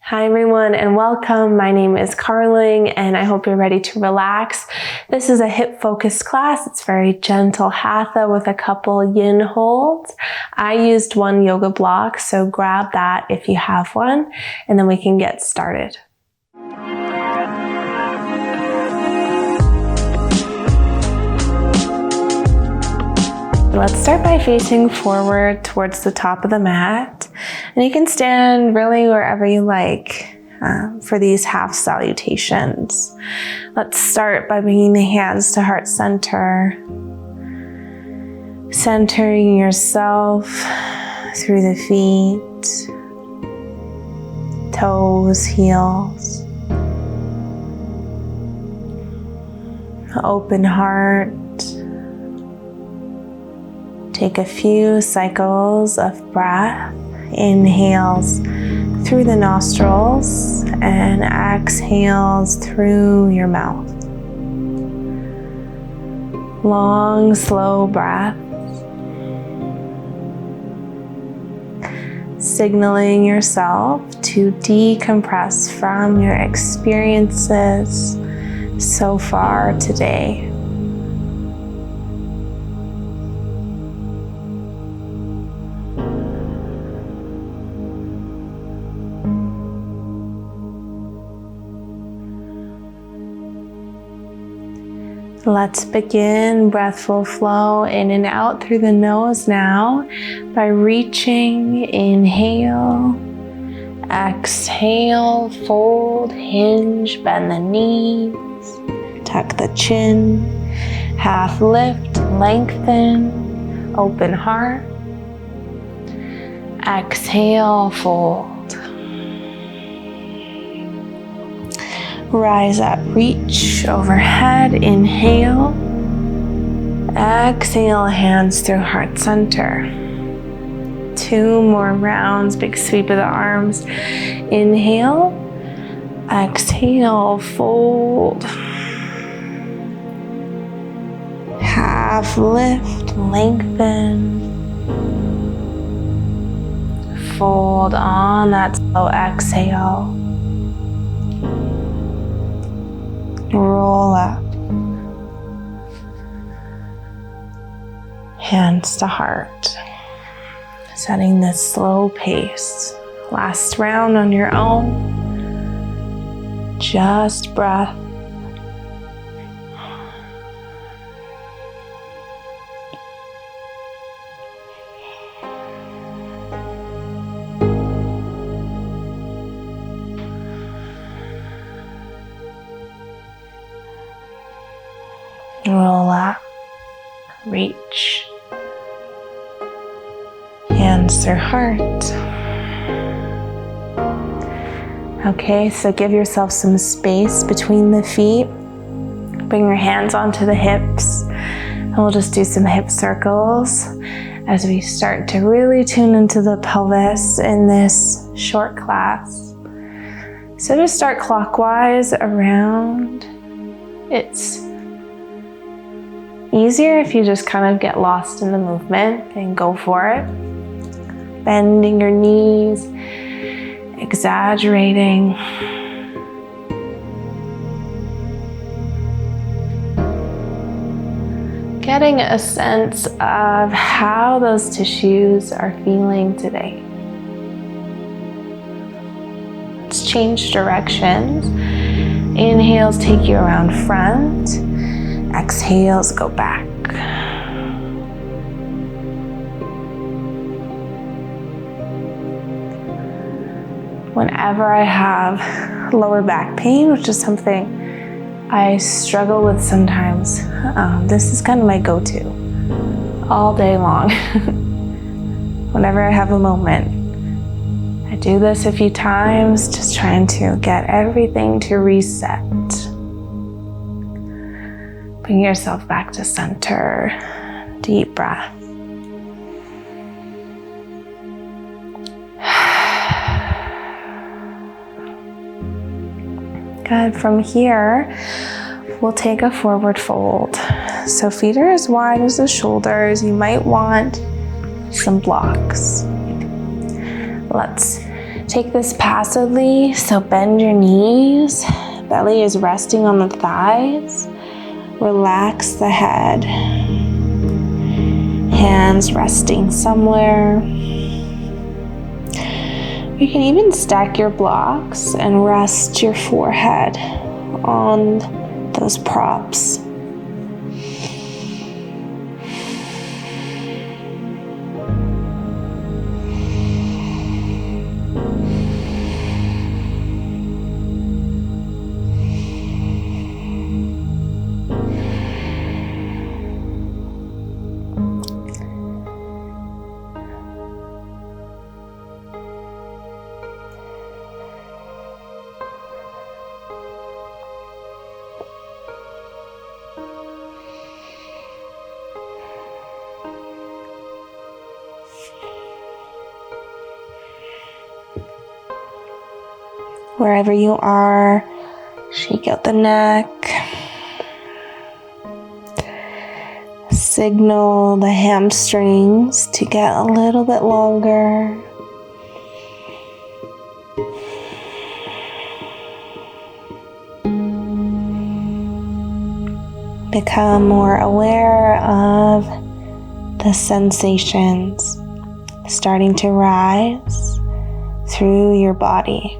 Hi everyone and welcome. My name is Karling and I hope you're ready to relax. This is a hip focused class. It's very gentle hatha with a couple yin holds. I used one yoga block, so grab that if you have one and then we can get started. Let's start by facing forward towards the top of the mat. And you can stand really wherever you like for these half salutations. Let's start by bringing the hands to heart center. Centering yourself through the feet, toes, heels. Open heart. Take a few cycles of breath, inhales through the nostrils and exhales through your mouth. Long, slow breaths, signaling yourself to decompress from your experiences so far today. Let's begin breathful flow in and out through the nose now by reaching, inhale, exhale, fold, hinge, bend the knees, tuck the chin, half lift, lengthen, open heart, exhale, fold. Rise up, reach overhead, inhale, exhale, hands through heart center. 2 more rounds, big sweep of the arms. Inhale, exhale, fold. Half lift, lengthen. Fold on that slow exhale. Roll up. Hands to heart. Setting this slow pace. Last round on your own. Just breath. Roll up, reach, hands through heart. Okay, so give yourself some space between the feet. Bring your hands onto the hips, and we'll just do some hip circles as we start to really tune into the pelvis in this short class. So just start clockwise around. It's easier if you just kind of get lost in the movement and go for it. Bending your knees, exaggerating. Getting a sense of how those tissues are feeling today. Let's change directions. Inhales take you around front. Exhales, go back. Whenever I have lower back pain, which is something I struggle with sometimes, this is kind of my go-to all day long. Whenever I have a moment, I do this a few times, just trying to get everything to reset. Bring yourself back to center. Deep breath. Good. From here, we'll take a forward fold. So feet are as wide as the shoulders. You might want some blocks. Let's Take this passively, so bend your knees, belly is resting on the thighs, relax the head, hands resting somewhere. You can even stack your blocks and rest your forehead on those props. Wherever you are, shake out the neck. Signal the hamstrings to get a little bit longer. Become more aware of the sensations starting to rise through your body.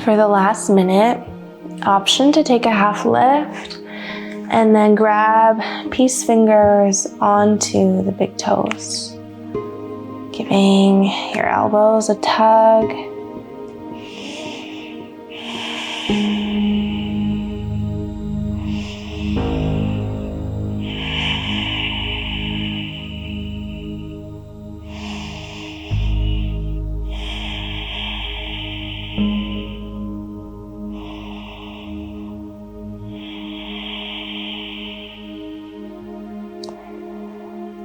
For the last minute, option to take a half lift and then grab peace fingers onto the big toes, giving your elbows a tug.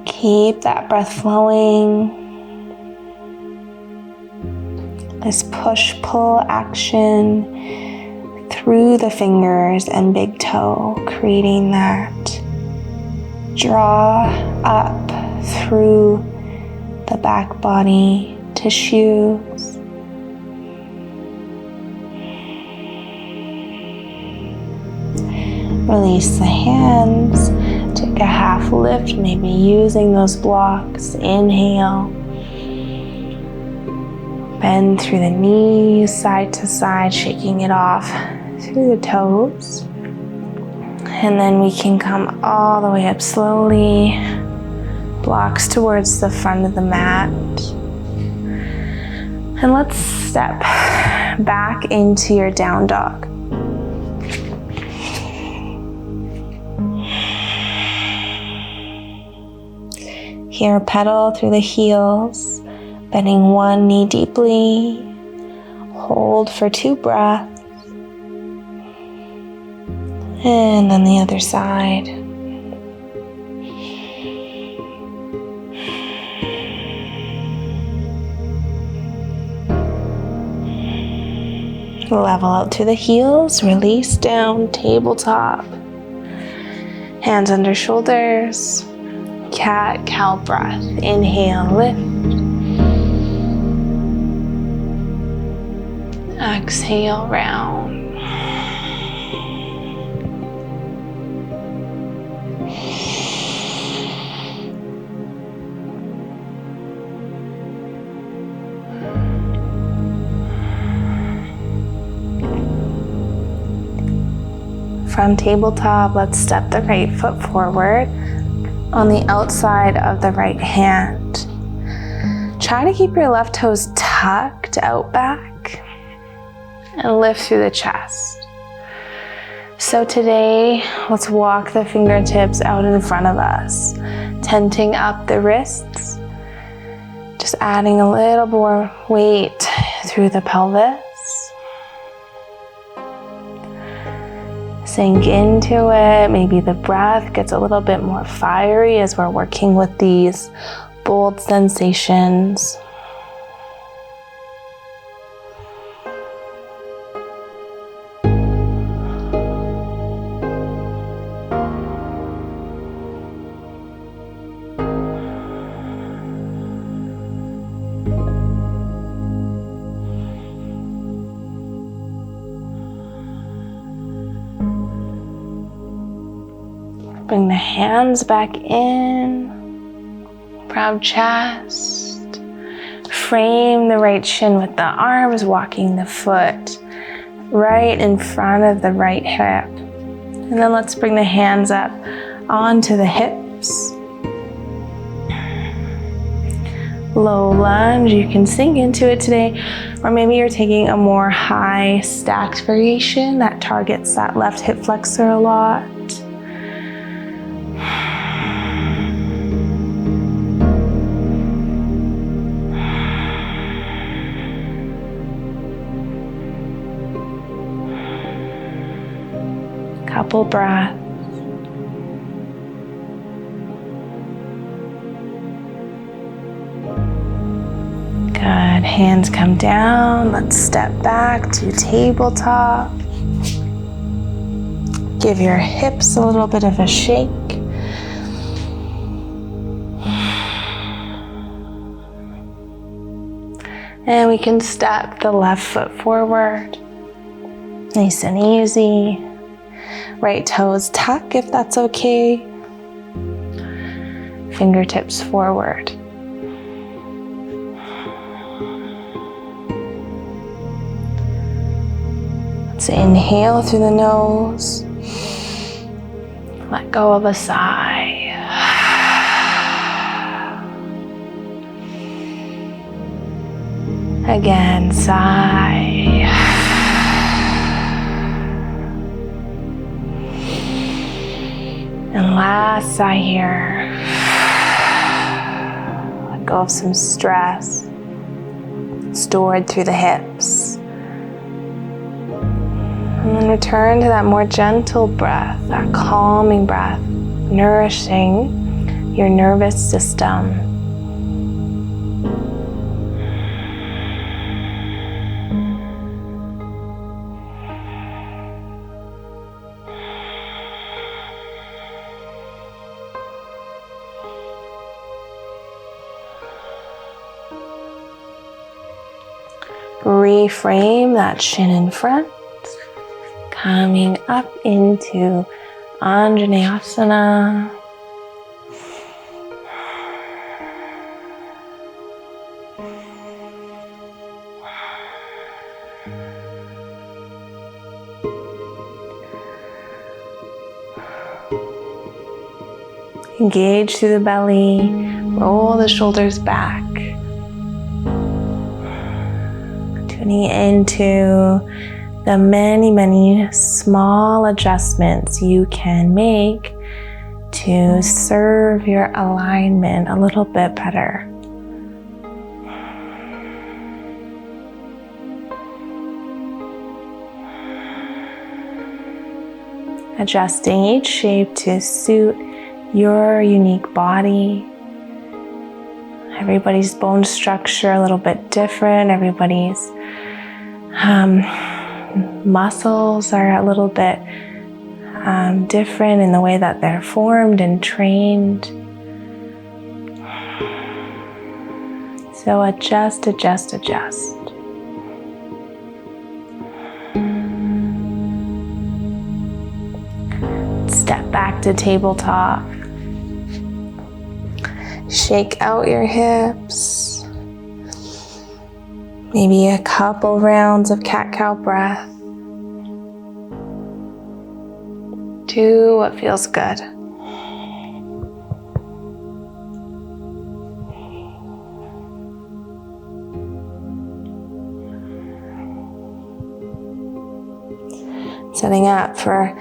Keep that breath flowing. This push-pull action through the fingers and big toe, creating that draw up through the back body tissues. Release the hands. Take a half lift, maybe using those blocks. Inhale. Bend through the knees, side to side, shaking it off through the toes. And then we can come all the way up slowly. Blocks towards the front of the mat. And let's step back into your down dog. Here, pedal through the heels, bending one knee deeply. Hold for 2 breaths. And then the other side. Level out to the heels, release down, tabletop. Hands under shoulders. Cat, cow breath. Inhale, lift. Exhale, round. From tabletop, let's step the right foot forward on the outside of the right hand. Try to keep your left toes tucked out back and lift through the chest. So today, let's walk the fingertips out in front of us, tenting up the wrists, just adding a little more weight through the pelvis. Sink into it. Maybe the breath gets a little bit more fiery as we're working with these bold sensations. Bring the hands back in, proud chest. Frame the right shin with the arms, walking the foot right in front of the right hip. And then let's bring the hands up onto the hips. Low lunge, you can sink into it today, or maybe you're taking a more high stacked variation that targets that left hip flexor a lot. Couple breaths. Good. Hands come down. Let's step back to tabletop. Give your hips a little bit of a shake. And we can step the left foot forward. Nice and easy. Right toes tuck if that's okay. Fingertips forward. Let's inhale through the nose. Let go of a sigh. Again, sigh. And last sigh here. Let go of some stress stored through the hips. And then return to that more gentle breath, that calming breath, nourishing your nervous system. Reframe that shin in front, coming up into Anjaneyasana. Engage through the belly, roll the shoulders back. Tuning into the many small adjustments you can make to serve your alignment a little bit better. Adjusting each shape to suit your unique body. Everybody's bone structure a little bit different. Everybody's muscles are a little bit different in the way that they're formed and trained. So adjust. Step back to tabletop. Shake out your hips. Maybe a couple rounds of cat-cow breath. Do what feels good. Setting up for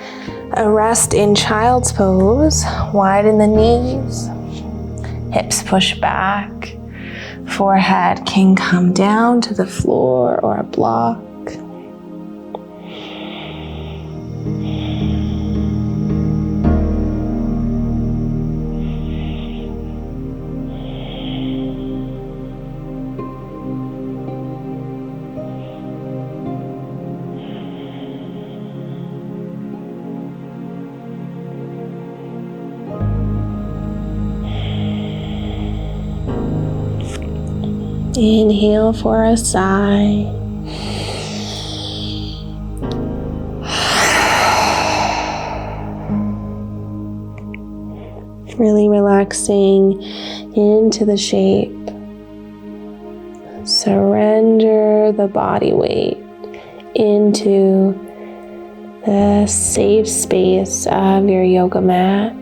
a rest in child's pose. Widen the knees. Hips push back. Forehead can come down to the floor or a block. Inhale for a sigh. Really relaxing into the shape. Surrender the body weight into the safe space of your yoga mat.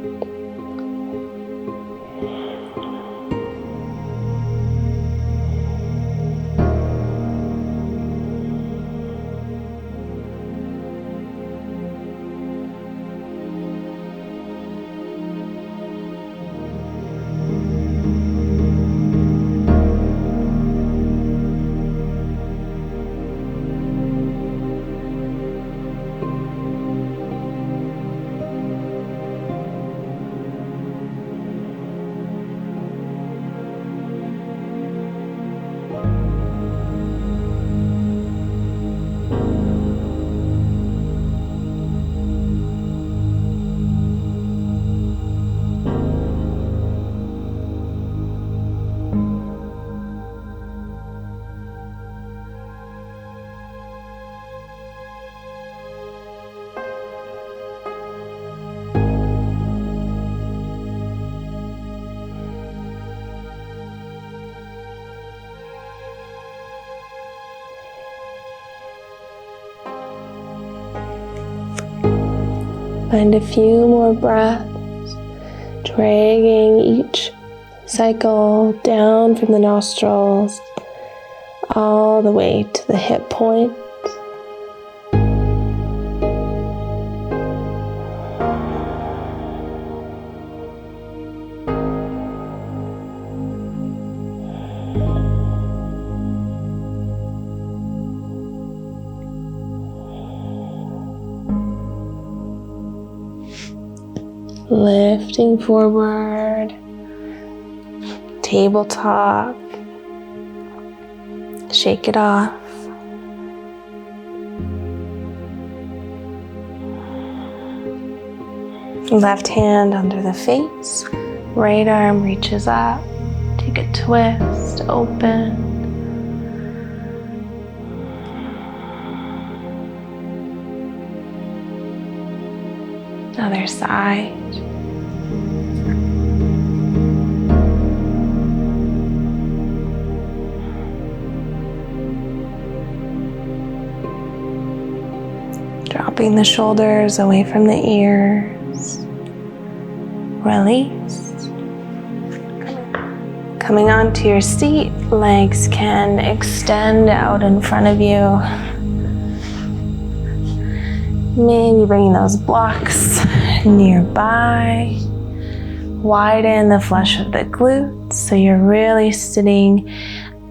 Find a few more breaths, dragging each cycle down from the nostrils all the way to the hip point. Lifting forward, tabletop, shake it off. Left hand under the face, right arm reaches up, take a twist, open. Other side. Dropping the shoulders away from the ears. Release. Coming onto your seat, legs can extend out in front of you. Maybe bringing those blocks nearby. Widen the flesh of the glutes so you're really sitting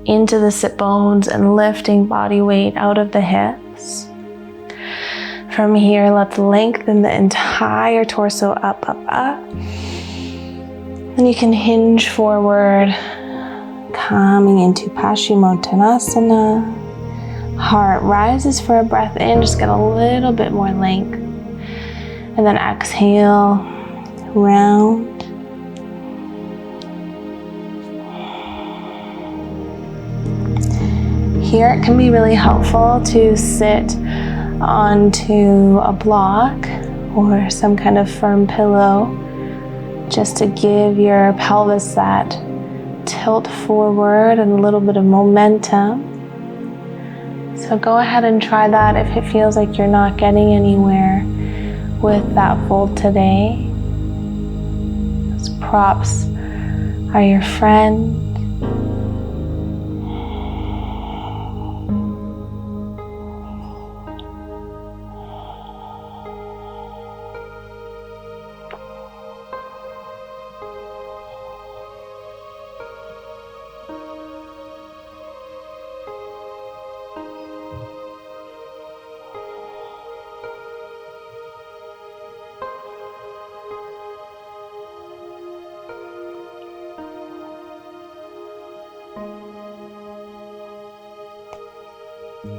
into the sit bones and lifting body weight out of the hips. From here, let's lengthen the entire torso up, up, up. And you can hinge forward, coming into Paschimottanasana. Heart rises for a breath in, just get a little bit more length. And then exhale, round. Here it can be really helpful to sit onto a block or some kind of firm pillow just to give your pelvis that tilt forward and a little bit of momentum. So go ahead and try that if it feels like you're not getting anywhere with that fold today. Those props are your friend.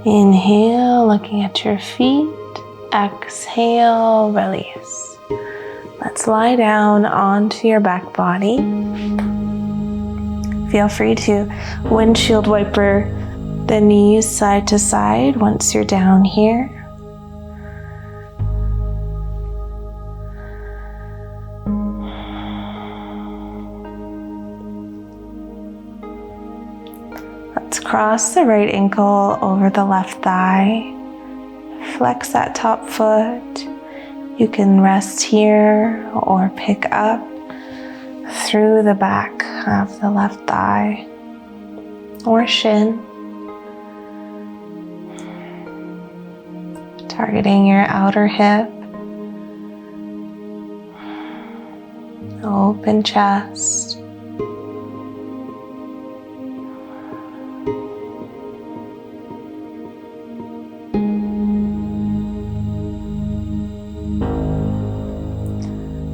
Inhale, looking at your feet. Exhale, release. Let's lie down onto your back body. Feel free to windshield wiper the knees side to side once you're down here. Let's cross the right ankle over the left thigh. Flex that top foot. You can rest here or pick up through the back of the left thigh or shin. Targeting your outer hip. Open chest.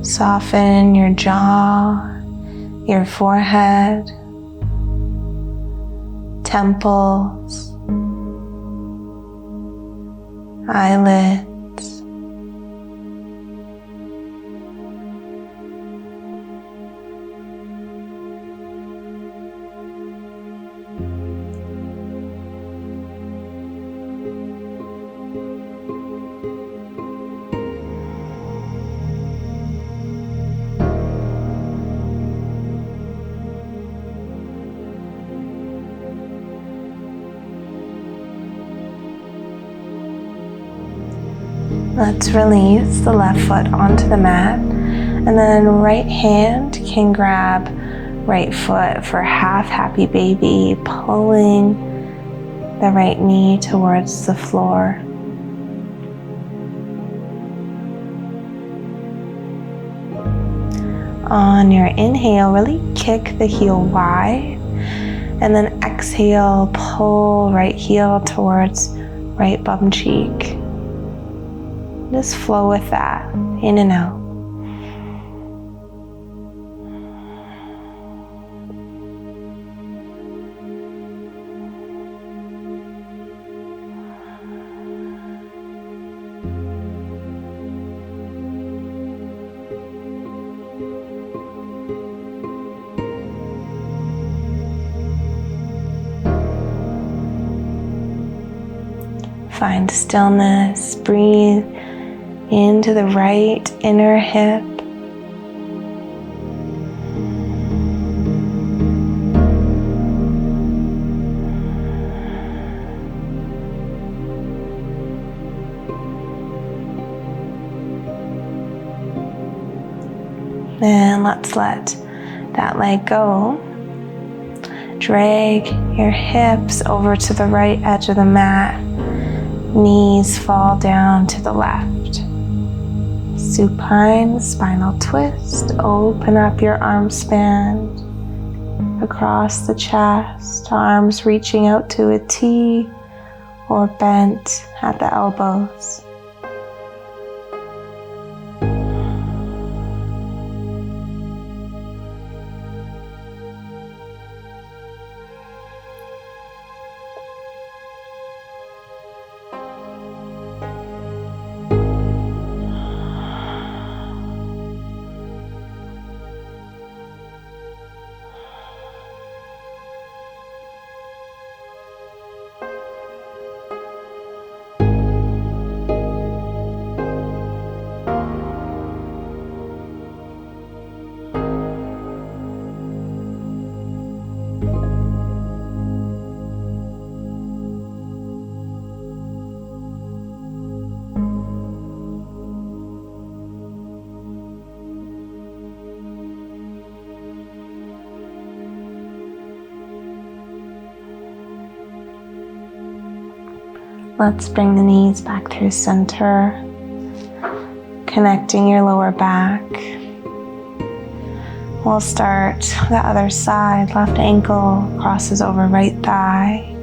Soften your jaw, your forehead, temples, eyelids. Let's release the left foot onto the mat, and then right hand can grab right foot for half happy baby, pulling the right knee towards the floor. On your inhale, really kick the heel wide, and then exhale, pull right heel towards right bum cheek. Just flow with that, in and out. Find stillness, breathe into the right inner hip. And let's let that leg go. Drag your hips over to the right edge of the mat. Knees fall down to the left. Supine spinal twist. Open up your arm span across the chest, arms reaching out to a T or bent at the elbows. Let's bring the knees back through center, connecting your lower back. We'll start the other side. Left ankle crosses over right thigh.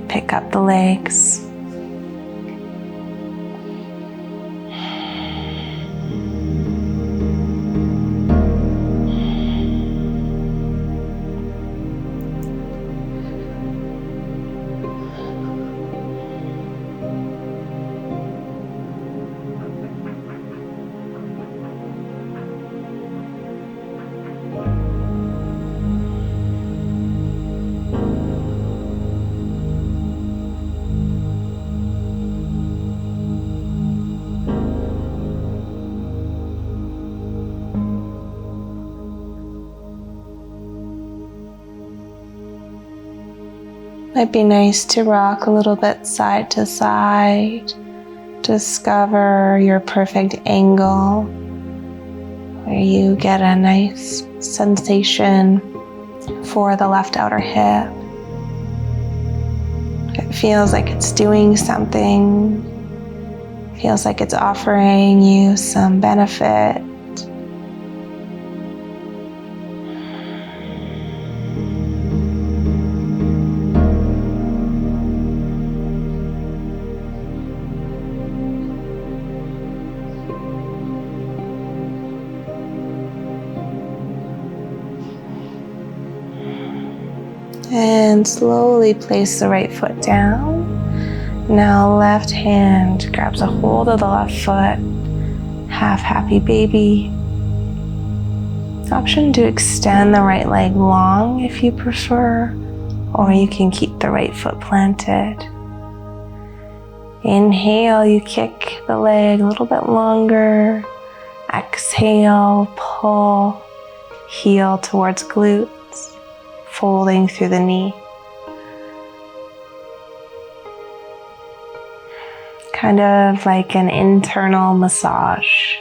Pick up the legs. Might be nice to rock a little bit side to side. Discover your perfect angle where you get a nice sensation for the left outer hip. It feels like it's doing something. Feels like it's offering you some benefit. And slowly place the right foot down. Now left hand grabs a hold of the left foot. Half happy baby. Option to extend the right leg long if you prefer, or you can keep the right foot planted. Inhale, you kick the leg a little bit longer. Exhale, pull, heel towards glutes, folding through the knee. Kind of like an internal massage.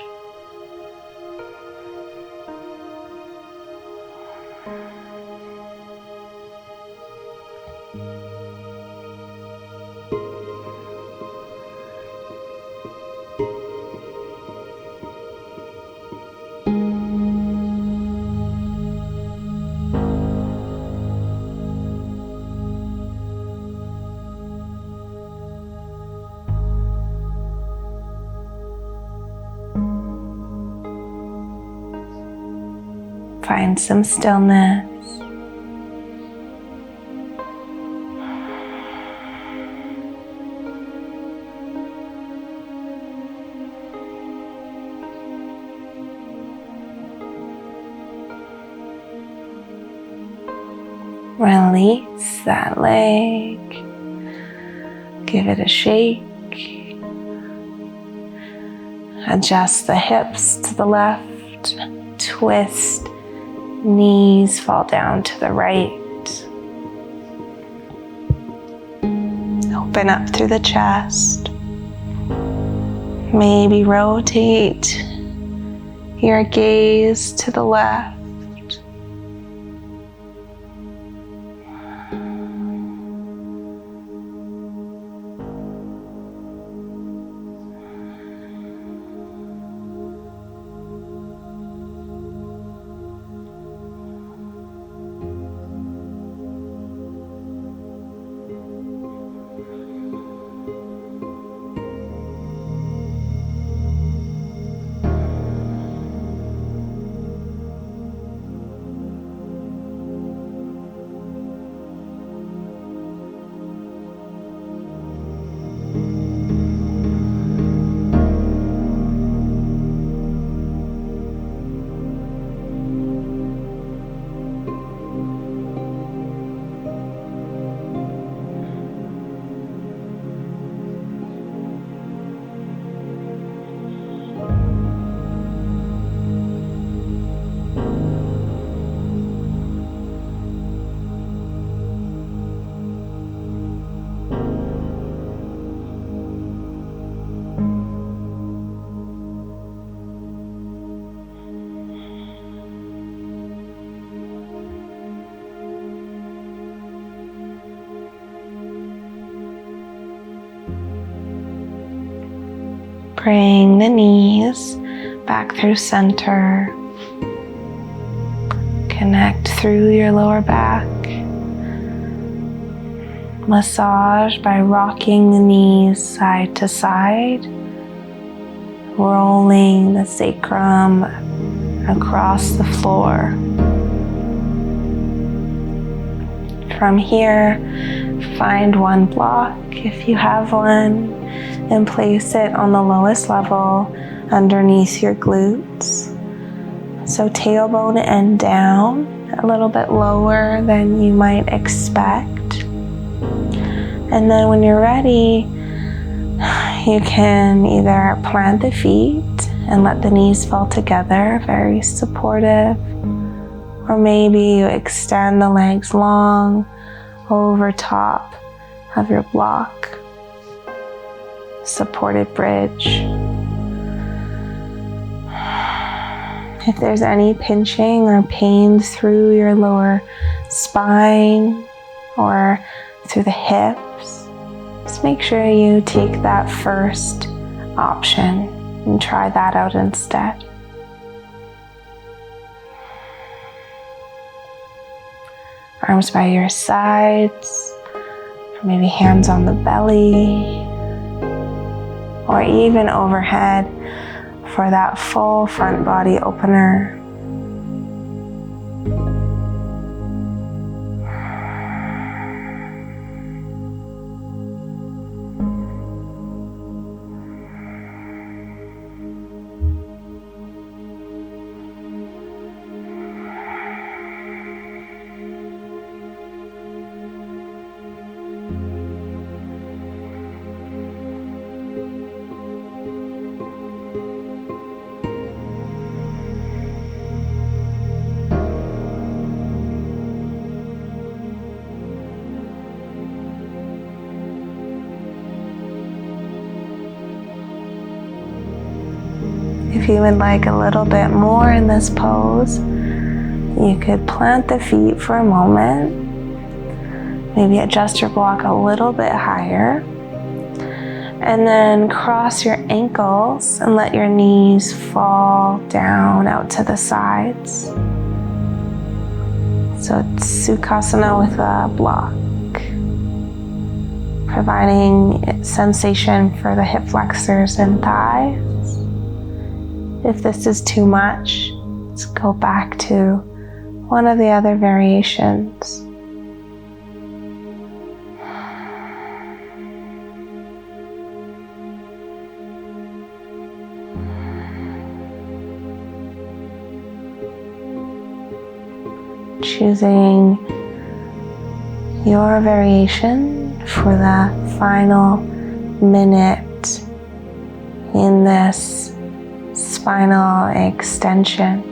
Find some stillness. Release that leg. Give it a shake. Adjust the hips to the left. Twist. Knees fall down to the right. Open up through the chest. Maybe rotate your gaze to the left. Bring the knees back through center. Connect through your lower back. Massage by rocking the knees side to side, rolling the sacrum across the floor. From here, find one block if you have one, and place it on the lowest level underneath your glutes. So tailbone end down, a little bit lower than you might expect. And then when you're ready, you can either plant the feet and let the knees fall together, very supportive, or maybe you extend the legs long, over top of your block. Supported bridge. If there's any pinching or pain through your lower spine or through the hips, just make sure you take that first option and try that out instead. Arms by your sides, or maybe hands on the belly, or even overhead for that full front body opener. If you would like a little bit more in this pose, you could plant the feet for a moment, maybe adjust your block a little bit higher, and then cross your ankles and let your knees fall down out to the sides. So it's Sukhasana with a block, providing sensation for the hip flexors and thighs. If this is too much, let's go back to one of the other variations. Choosing your variation for the final minute in this spinal extension.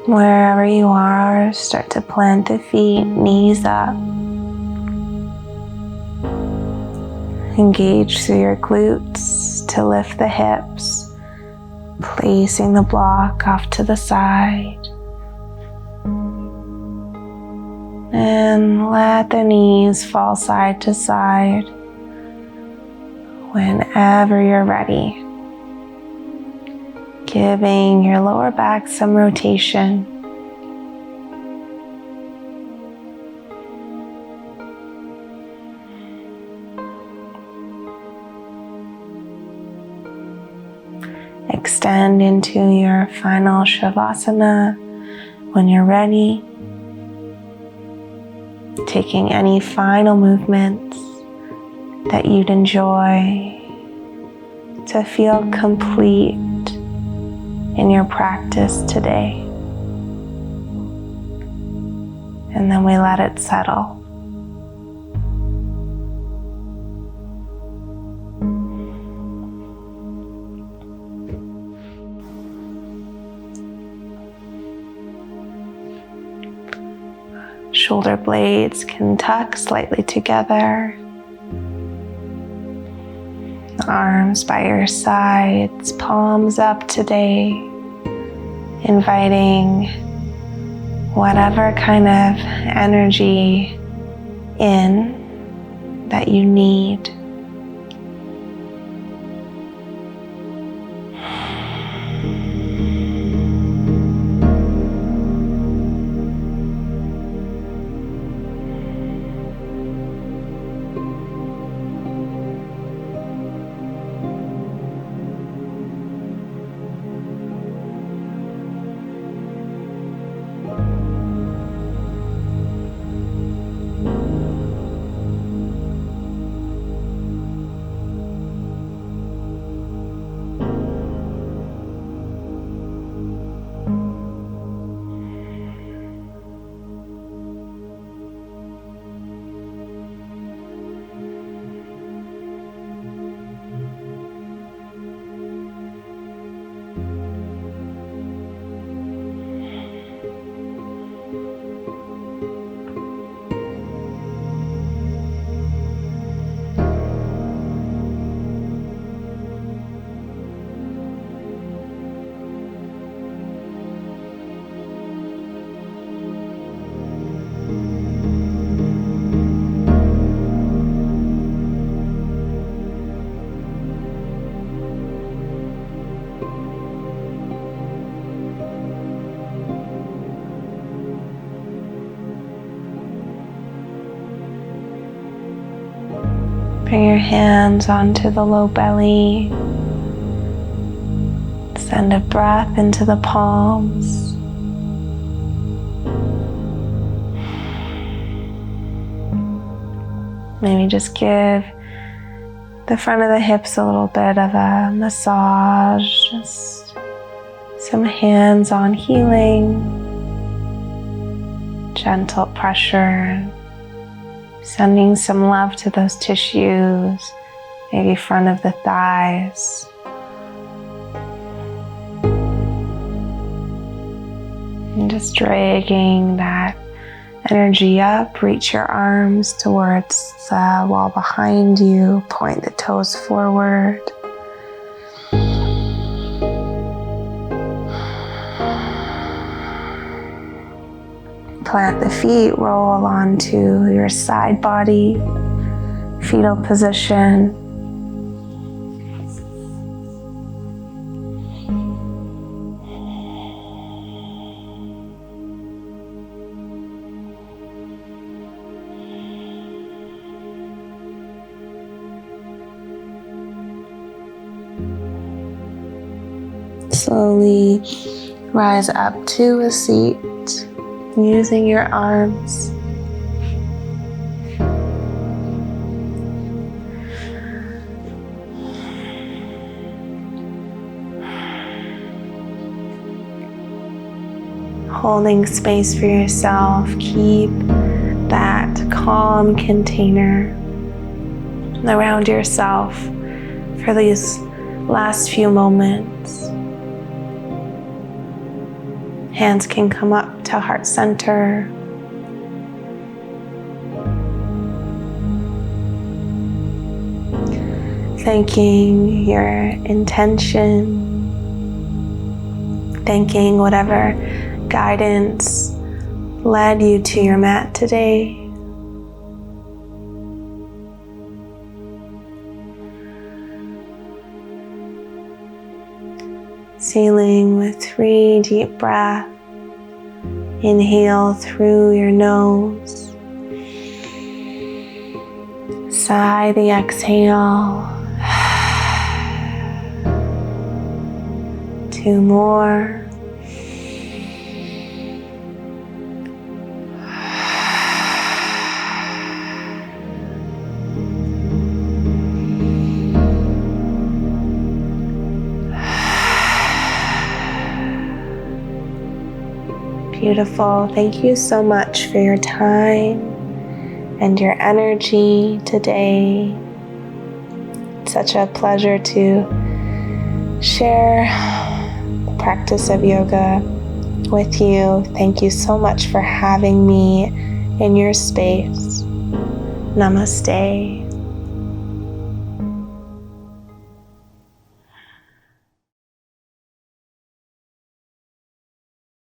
Wherever you are, start to plant the feet, knees up. Engage through your glutes to lift the hips, placing the block off to the side. And let the knees fall side to side whenever you're ready. Giving your lower back some rotation. Extend into your final Shavasana when you're ready. Taking any final movements that you'd enjoy to feel complete in your practice today. And then we let it settle. Shoulder blades can tuck slightly together. Arms by your sides, palms up today, inviting whatever kind of energy in that you need. Bring your hands onto the low belly. Send a breath into the palms. Maybe just give the front of the hips a little bit of a massage. Just some hands-on healing. Gentle pressure. Sending some love to those tissues, maybe front of the thighs. And just dragging that energy up, reach your arms towards the wall behind you, point the toes forward. Plant the feet, roll onto your side body, fetal position. Slowly rise up to a seat. Using your arms. Holding space for yourself. Keep that calm container around yourself for these last few moments. Hands can come up to heart center. Thanking your intention. Thanking whatever guidance led you to your mat today. Sealing with 3 deep breaths. Inhale through your nose. Sigh the exhale. 2 more. Beautiful. Thank you so much for your time and your energy today. It's such a pleasure to share the practice of yoga with you. Thank you so much for having me in your space. Namaste.